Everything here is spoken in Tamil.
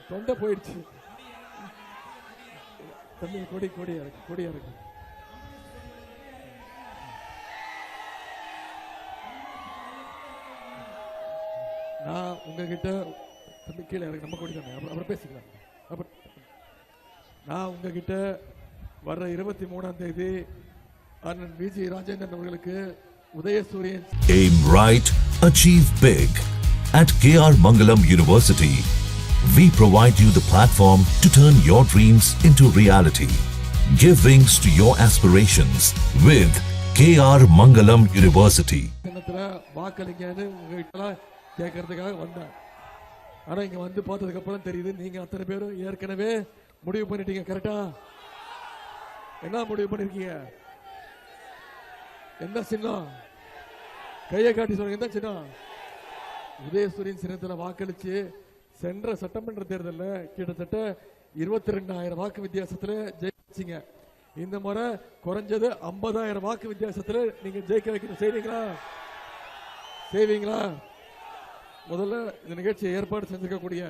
தொண்டை போயிடுச்சு. தம்பி கொடியா இருக்கு. நான் உங்ககிட்ட தம்பி கீழே இருக்கு, நம்ம கொடி தானே, அப்புறம் பேசிக்கலாம். அப்புறம் நான் உங்ககிட்ட வர்ற 23ஆம் தேதி அண்ணன் விஜி ராஜேந்திரன் அவர்களுக்கு உதயசூரியன் Aim right, achieve big. At KR Mangalam University, we provide you the platform to turn your dreams into reality. Give wings to your aspirations with KR Mangalam University. வாக்களிங்கன்னு உங்ககிட்ட கேட்கறதுக்காக வந்தேன். ஆனா இங்க வந்து பார்த்ததுக்கு அப்புறம் தெரியுது நீங்க அத்தனை பேரும் ஏற்கனவே முடிவு பண்ணிட்டீங்க. கரெக்டா? என்ன முடிவு பண்ணிருக்கீங்க? என்ன சின்னம்? கையை காட்டி சொல்லுங்க. என்ன சின்னம்? உதயசூரியன் சின்னத்துல வாக்களிச்சு சென்ற சட்டமன்ற தேர்தலில் கிட்டத்தட்ட 22,000 வாக்கு வித்தியாசத்துல ஜெயிச்சிங்க. இந்த முறை குறைஞ்சது 50,000 வாக்கு வித்தியாசத்துல நீங்க ஜெயிக்க வைக்கணும். செய்வீங்களா? முதல்ல இந்த நிகழ்ச்சியை ஏற்பாடு செஞ்சிருக்கக்கூடிய